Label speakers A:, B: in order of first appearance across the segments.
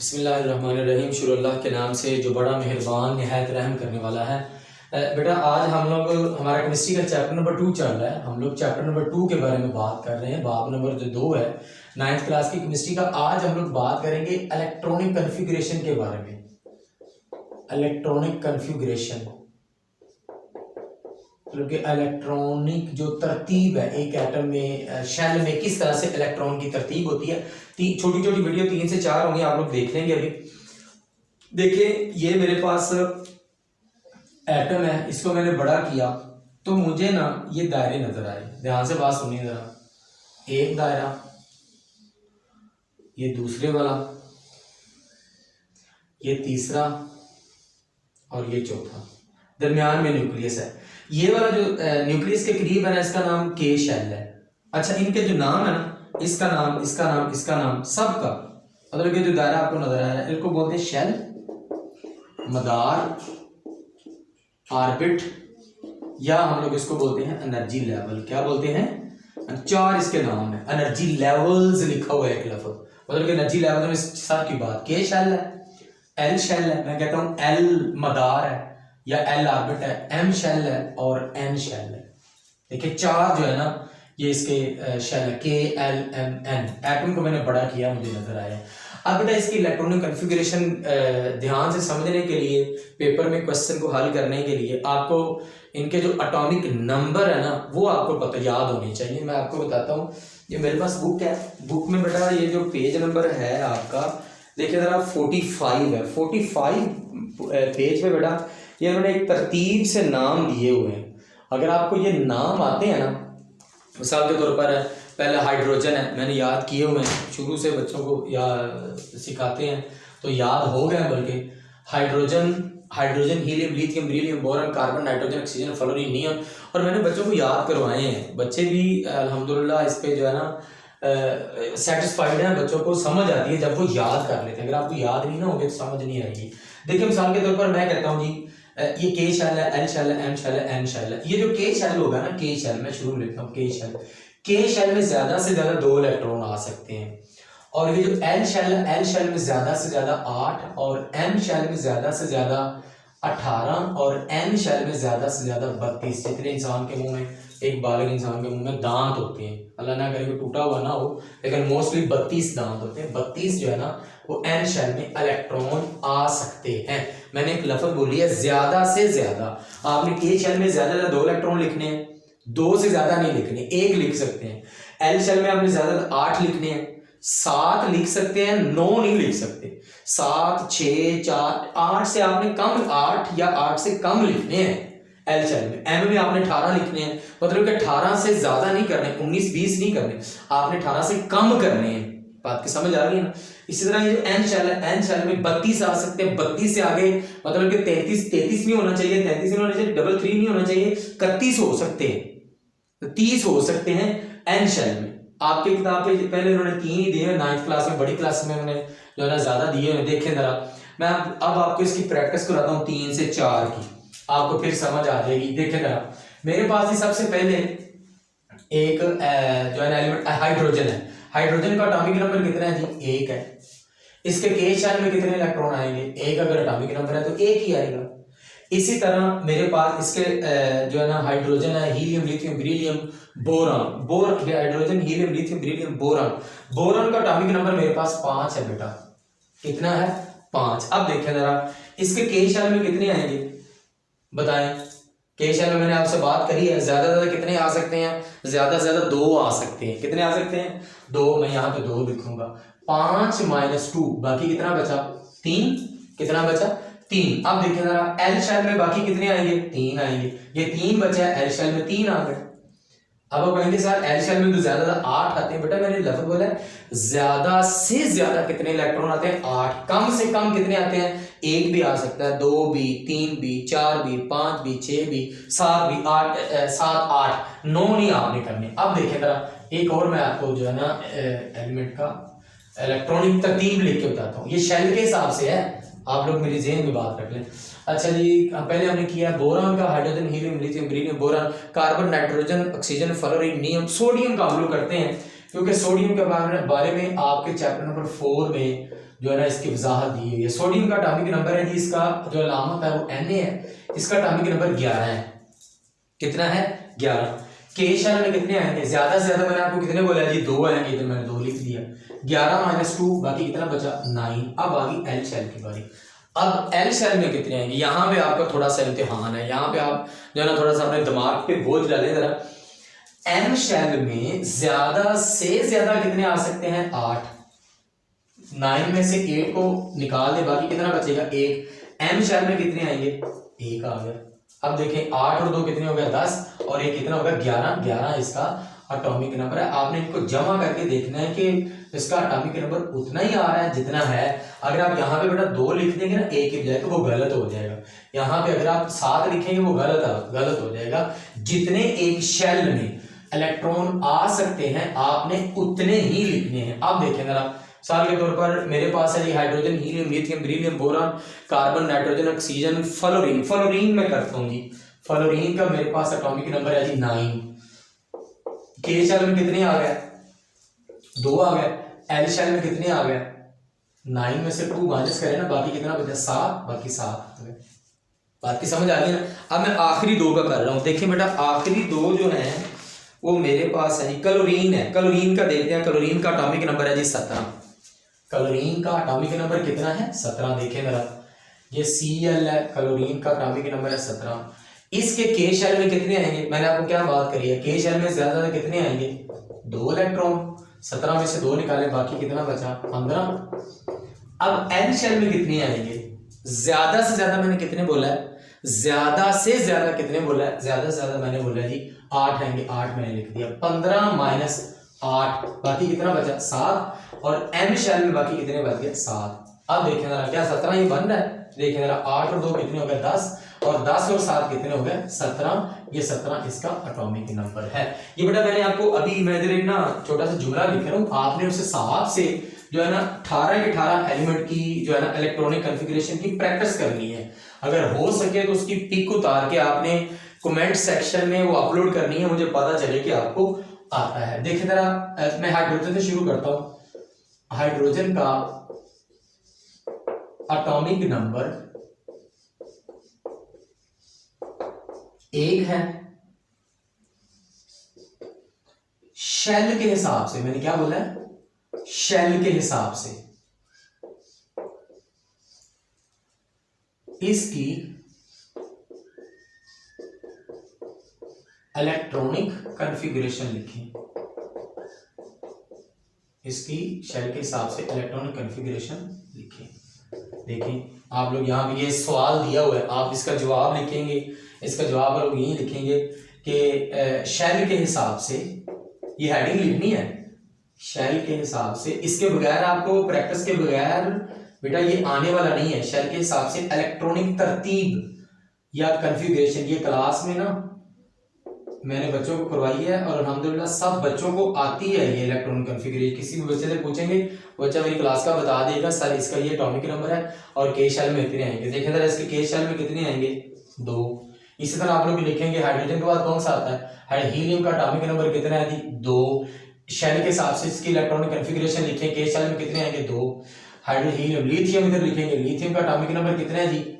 A: बिस्मिल्लाहिर्रहमानिर्रहीम। शुरू अल्लाह के नाम से जो बड़ा मेहरबान निहायत रहम करने वाला है। बेटा आज हम लोग हमारा केमिस्ट्री का चैप्टर नंबर 2 चल रहा है। हम लोग चैप्टर नंबर 2 के बारे में बात कर रहे हैं। बाब नंबर जो 2 है 9th क्लास की केमिस्ट्री का। आज हम लोग बात करेंगे इलेक्ट्रॉनिक कन्फिगरेशन के बारे में। इलेक्ट्रॉनिक कन्फिगरेशन मतलब कि इलेक्ट्रॉनिक जो तरतीब है एक एटम में, शेल में किस तरह से इलेक्ट्रॉन की तरतीब होती है। छोटी छोटी वीडियो 3 से 4 होंगी, आप लोग देख लेंगे। अभी देखिए ये मेरे पास एटम है, इसको मैंने बड़ा किया तो मुझे ना ये दायरे नजर आए। ध्यान से बात सुनिए जरा। एक दायरा, ये दूसरे वाला, ये तीसरा और ये चौथा। दरमियान में न्यूक्लियस है। ये वाला जो न्यूक्लियस के करीब है ना, इसका नाम के शेल है। अच्छा, इनके जो नाम है ना, इसका नाम, इसका नाम, इसका नाम, सबका मतलब कि जो दायरा आपको नजर आ रहा है, इनको बोलते हैं शेल, मदार, ऑर्बिट, या हम लोग इसको बोलते हैं एनर्जी लेवल। क्या बोलते हैं? 4 इसके नाम है। एनर्जी लेवल्स लिखा हुआ है एक लफ्ज, मतलब कि एनर्जी लेवल में सब की बात। के शेल है, एल शेल है, मैं कहता हूं एल मदार है या एल ऑर्बिट है, एम शेल है और एन शेल है। देखिए 4 जो है ना ये इसके शेल है, के एल एम एन। एटम को मैंने बड़ा किया, मुझे नजर आया। अब बेटा इसकी इलेक्ट्रॉनिक कन्फिगरेशन ध्यान से समझने के लिए, पेपर में क्वेश्चन को हल करने के लिए आपको इनके जो एटॉमिक नंबर है ना वो आपको पता याद होने चाहिए। मैं आपको बताता हूँ, ये मेरे पास बुक है। बुक में बेटा ये जो पेज नंबर है आपका, देखिए जरा 45 है। 45 पेज पे बेटा ये उन्होंने एक तरतीब से नाम दिए हुए हैं। अगर आपको ये नाम आते हैं ना, मिसाल के तौर पर पहले हाइड्रोजन है, मैंने याद किए हुए हैं, शुरू से बच्चों को या सिखाते हैं तो याद हो गया। बल्कि hydrogen, helium, lithium, beryllium, boron, carbon, nitrogen, oxygen, fluorine, neon, और मैंने बच्चों को याद करवाए हैं। बच्चे भी अल्हम्दुलिल्लाह इस पे जो है ना सेटिस्फाइड है। बच्चों को समझ आती है जब वो याद कर लेते हैं। अगर आपको याद नहीं ना होगी तो समझ नहीं आएगी। देखिए मिसाल के तौर पर मैं कहता हूँ जी ये के शेल है, एल शेल है, एम शेल है, एन शेल है। ये जो के शेल होगा ना, के शेल, मैं शुरू में लिखता हूँ के शेल। के शेल में ज्यादा से ज्यादा 2 इलेक्ट्रॉन आ सकते हैं। और ये जो एल शेल है, एल शेल में ज्यादा से ज्यादा 8, और एम शेल में ज्यादा से ज्यादा 18, और एन शेल में ज्यादा से ज्यादा 32। जितने इंसान के मुंह में, एक बालिग इंसान के मुंह में दांत होते हैं, अल्लाह ना करे टूटा हुआ ना हो, लेकिन मोस्टली 32 दांत होते हैं। 32 जो है ना वो एन शेल में इलेक्ट्रॉन आ सकते हैं। मैंने एक लफ्ज बोली है ज्यादा से ज्यादा। आपने के शेल में ज्यादा से ज्यादा 2 इलेक्ट्रॉन लिखने हैं, 2 से ज्यादा नहीं लिखने, 1 लिख सकते हैं। एल शेल में आपने ज्यादा 8 लिखने हैं, 7 लिख सकते हैं, 9 नहीं लिख सकते। 7, 6, 4, 8 से आपने कम, 8 या 8 से कम लिखने हैं एल शेल में। एम में आपने 18 लिखने हैं, मतलब कि 18 से ज्यादा नहीं करने, 19, 20 नहीं करने, आपने 18 से कम करने हैं। बात की समझ आ रही है ना? इसी तरह ये जो एन शेल है, एन शेल में 32 आ सकते हैं। 32 से आगे मतलब कि 33 नहीं होना चाहिए, 33 नहीं होना चाहिए, 33 नहीं होना चाहिए, 31 हो सकते हैं, 30 हो सकते हैं एन शेल में। आपके किताब पे पहले उन्होंने 3 ही दिए हैं, 9th क्लास में, बड़ी क्लास में उन्होंने जो है ना ज्यादा दिए हैं। देखें जरा, मैं अब आपको इसकी प्रैक्टिस कराता हूँ 3 से 4 की, आपको फिर समझ आ जाएगी। देखें जरा, मेरे पास ही सबसे पहले एक जो है ना एलिमेंट हाइड्रोजन है। हाइड्रोजन का एटॉमिक नंबर कितना है जी? 1 है। इसके के शेल में कितने इलेक्ट्रॉन आएंगे? 1 अगर एटॉमिक नंबर है तो 1 ही आएगा। इसी तरह मेरे पास इसके जो है ना हाइड्रोजन है, helium, lithium, beryllium, boron, hydrogen, helium, lithium, beryllium, boron का एटॉमिक नंबर मेरे पास 5 है बेटा। कितना है? 5। अब देखें जरा इसके के शेल में कितने आएंगे बताएं। के शेल में मैंने आपसे बात करी है, ज्यादा से ज्यादा कितने आ सकते हैं? ज्यादा से ज्यादा 2 आ सकते हैं। कितने आ सकते हैं? 2। मैं यहाँ पे 2 लिखूंगा। 5 - 2, बाकी कितना बचा? 3। कितना बचा? 3। अब देखिए जरा एल शेल में बाकी कितने आएंगे? 3 आएंगे। ये 3 बचा है, एल शेल में 3 आ गए। अब आप कहेंगे सर एल शेल में तो ज्यादा 8 आते हैं। बेटा मैंने लफ्ज बोला है ज्यादा से ज्यादा कितने इलेक्ट्रॉन आते हैं? 8। कम से कम कितने आते हैं? 1 भी आ सकता है, 2 भी, 3 भी, 4 भी, 5 भी, 6 भी, 7 भी, 8, 7, 8, 9 नहीं आपने करने। अब देखें जरा एक और मैं आपको जो है ना एलिमेंट का इलेक्ट्रॉनिक तरतीब लिख के बताता हूँ। ये शेल के हिसाब से है, आप लोग मेरी ज़हन में बात रख लें। अच्छा जी, पहले हमने किया बोरान का, hydrogen, helium, lithium, beryllium, boron, carbon, nitrogen, oxygen, fluorine, नियम, सोडियम का हम लोग करते हैं क्योंकि सोडियम के बारे में आपके चैप्टर नंबर 4 में जो है ना इसकी वजाहत दी हुई है। सोडियम का एटॉमिक नंबर है जी, इसका जो अलामत है वो Na है, इसका एटॉमिक नंबर 11 है। कितना है? 11। के शेल में कितने आएंगे? ज्यादा से ज्यादा मैंने आपको कितने बोला जी? 2 आएंगे, तो मैंने 2 लिख दिया। 11 - 2 बाकी कितना बचा? 9। अब आ गई एल शेल की बारी। अब एल शेल में कितने आएंगे? यहाँ पे आपका थोड़ा सा इम्तिहान है, यहाँ पे आप जो है ना थोड़ा सा अपने दिमाग पे बोझ डालें जरा। एम शेल में ज्यादा से ज्यादा कितने आ सकते हैं? 8। 9 में से 8 को निकाल दे, बाकी कितना बचेगा? 1। एम शेल में कितने आएंगे? 1 आ गया। अब देखें 8 और 2 कितने हो गया? 10 और 1 कितना होगा? 11। 11 इसका एटॉमिक नंबर है। आपने इनको जमा करके देखना है कि इसका एटॉमिक नंबर उतना ही आ रहा है जितना है। अगर आप यहाँ पे बेटा 2 लिख देंगे ना 1 की बजाय, तो वो गलत हो जाएगा। यहाँ पे अगर आप 7 लिखेंगे वो गलत हो जाएगा। जितने एक शेल में इलेक्ट्रॉन आ सकते हैं आपने उतने ही लिखने हैं। अब देखें जरा, मिसाल के तौर पर मेरे पास है hydrogen, helium, lithium, beryllium, boron, carbon, nitrogen, oxygen, fluorine. Fluorine में करता हूँ जी। फ्लोरीन का मेरे पास एटॉमिक नंबर है जी 9। के शेल में कितने आ गया? 2 आ गया। एल शेल में कितने आ गया? 9 में से 2 माइनस करें ना, बाकी कितना बचा? 7। बाकी 7। बात की समझ आ गई ना? अब मैं आखिरी 2 का कर रहा हूं। देखिए बेटा आखिरी 2 जो है वो मेरे पास है जी क्लोरीन है। क्लोरीन का देखते हैं। क्लोरीन का एटॉमिक नंबर है जी 17। क्लोरीन का एटॉमिक नंबर कितना है? 17। देखें जरा, ये Cl है, क्लोरीन का एटॉमिक नंबर है 17। इसके के शेल में कितने आएंगे? मैंने आपको क्या बात करी है? के शेल में ज्यादा कितने आएंगे? 2 इलेक्ट्रॉन। 17 में से 2 निकाले, बाकी कितना बचा? 15। अब एल शेल में कितने आएंगे? ज्यादा से ज्यादा मैंने कितने बोला है? ज्यादा से ज्यादा कितने बोला है? ज्यादा से ज्यादा मैंने बोला जी 8 आएंगे। 8 मैंने लिख दिया। 15 - 8 बाकी कितना बचा? 7। और एम शेल में बाकी कितने बच गए? 7। अब देखें जरा, क्या 17 ही बन रहा है? देखें जरा, 8 और 2 कितने हो गए? 10। और 10 और 7 कितने हो गए? 17। ये 17 इसका एटॉमिक नंबर है। ये बेटा मैंने आपको अभी मैं इधर एक ना छोटा सा जुमला लिख रहा हूँ, आपने उस हिसाब से जो है ना 18 के 18 एलिमेंट की जो है ना इलेक्ट्रॉनिक कॉन्फ़िगरेशन की प्रैक्टिस करनी है। अगर हो सके तो उसकी पिक उतार के आपने कमेंट सेक्शन में वो अपलोड करनी है, मुझे पता चले कि आपको आता है। देखिए जरा, मैं हाइड्रोजन से शुरू करता हूँ। हाइड्रोजन का एटॉमिक नंबर 1 है। शेल के हिसाब से, मैंने क्या बोला है? शेल के हिसाब से इसकी इलेक्ट्रॉनिक कॉन्फ़िगरेशन लिखें। इसकी शेल के हिसाब से इलेक्ट्रॉनिक कॉन्फ़िगरेशन लिखें। देखिए आप लोग यहाँ पे ये सवाल दिया हुआ है, आप इसका जवाब लिखेंगे। इसका जवाब आप लोग यही लिखेंगे कि शेल के हिसाब से, ये हेडिंग लिखनी है, शेल के हिसाब से। इसके बगैर आपको प्रैक्टिस के बगैर बेटा ये आने वाला नहीं है। शेल के हिसाब से इलेक्ट्रॉनिक तरतीब या कॉन्फ़िगरेशन, ये क्लास में ना मैंने बच्चों को करवाई है और अल्हम्दुलिल्लाह सब बच्चों को आती है ये इलेक्ट्रॉनिक कॉन्फ़िगरेशन। किसी भी बच्चे से पूछेंगे, बच्चा मेरी क्लास का बता देगा सर इसका ये एटॉमिक नंबर है और के शेल में कितने आएंगे। देखें जरा, इसके के शेल में कितने आएंगे? 2। इसी तरह आप लोग लिखेंगे हाइड्रोजन के बाद कौन सा आता है? हीलियम का एटॉमिक नंबर कितना है? 2। शेल के हिसाब से इसकी इलेक्ट्रॉनिक कॉन्फ़िगरेशन लिखें, के शेल में कितने आएंगे? 2। हाइड्रोजन, लिथियम इधर लिखेंगे, लिथियम का एटॉमिक नंबर कितना है जी?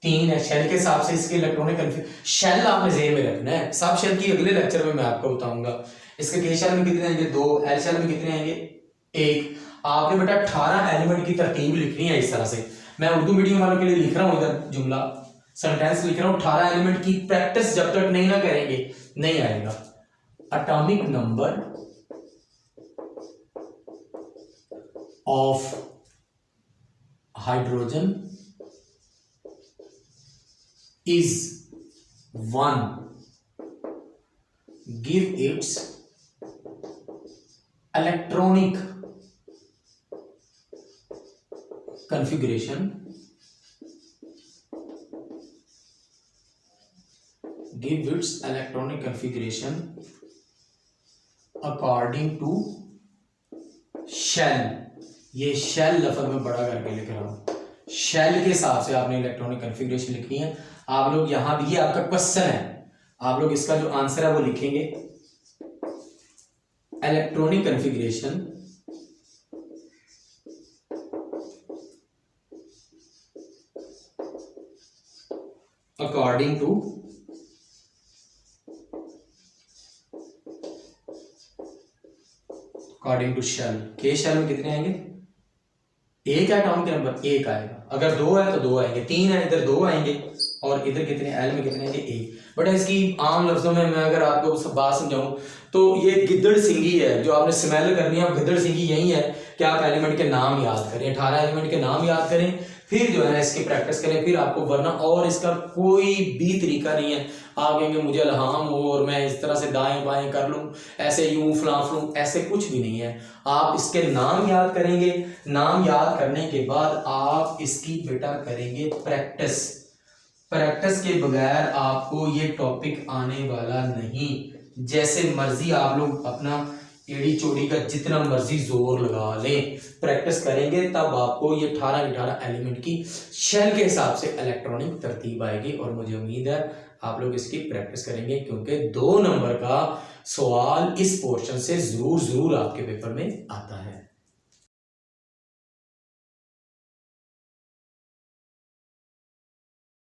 A: 3 है। शेल के हिसाब से इसके इलेक्ट्रॉनिक कॉन्फ़िगरेशन, शेल आपने ज़हन में रखना है। सब शेल की अगले लेक्चर में मैं आपको बताऊंगा। इसके के शेल में कितने आएंगे? 2। एल शेल में कितने आएंगे? 1। आपने बेटा 18 एलिमेंट की तरतीब लिखनी है इस तरह से। मैं उर्दू मीडियम वालों के लिए लिख रहा हूँ, इधर जुमला सेंटेंस लिख रहा हूँ। 18 एलिमेंट की प्रैक्टिस जब तक नहीं ना करेंगे नहीं आएगा। Atomic number of hydrogen is 1. Give its electronic configuration. Give its electronic configuration according to shell. ये shell लफ्ज़ में बड़ा करके लिख रहा हूं। शेल के हिसाब से आपने इलेक्ट्रॉनिक कॉन्फ़िगरेशन लिखनी है। आप लोग यहां भी, ये आपका क्वेश्चन है, आप लोग इसका जो आंसर है वो लिखेंगे electronic configuration according to shell, K shell में कितने आएंगे? एक है एटॉमिक नंबर, एक आएगा। अगर 2 है तो 2 आएंगे, 3 है इधर 2 आएंगे, और इधर कितने एल में कितने आएंगे? 1। बट इसकी आम लफ्जों में मैं अगर आपको सब बात समझाऊं तो ये गिद्दड़ सिंगी है। जो आपने स्मेल करनी है, अब गिद्दड़ सिंगी यही है कि आप एलिमेंट के नाम याद करें, 18 एलिमेंट के नाम याद करें, फिर जो है ना इसकी प्रैक्टिस करें, फिर आपको, वरना और इसका कोई भी तरीका नहीं है। आप कहेंगे मुझे इल्हाम हो और मैं इस तरह से दाएं बाएं कर लूं, ऐसे यूं फलां फलूं, ऐसे कुछ भी नहीं है। आप इसके नाम याद करेंगे, नाम याद करने के बाद आप इसकी बेटा करेंगे प्रैक्टिस। प्रैक्टिस के बगैर आपको ये टॉपिक आने वाला नहीं। जैसे मर्जी आप लोग अपना एड़ी चोड़ी का जितना मर्जी जोर लगा लें, प्रैक्टिस करेंगे तब आपको ये 18 एलिमेंट की शेल के हिसाब से इलेक्ट्रॉनिक तरतीब आएगी। और मुझे उम्मीद है आप लोग इसकी प्रैक्टिस करेंगे, क्योंकि 2 नंबर का सवाल इस पोर्शन से जरूर आपके पेपर में आता है।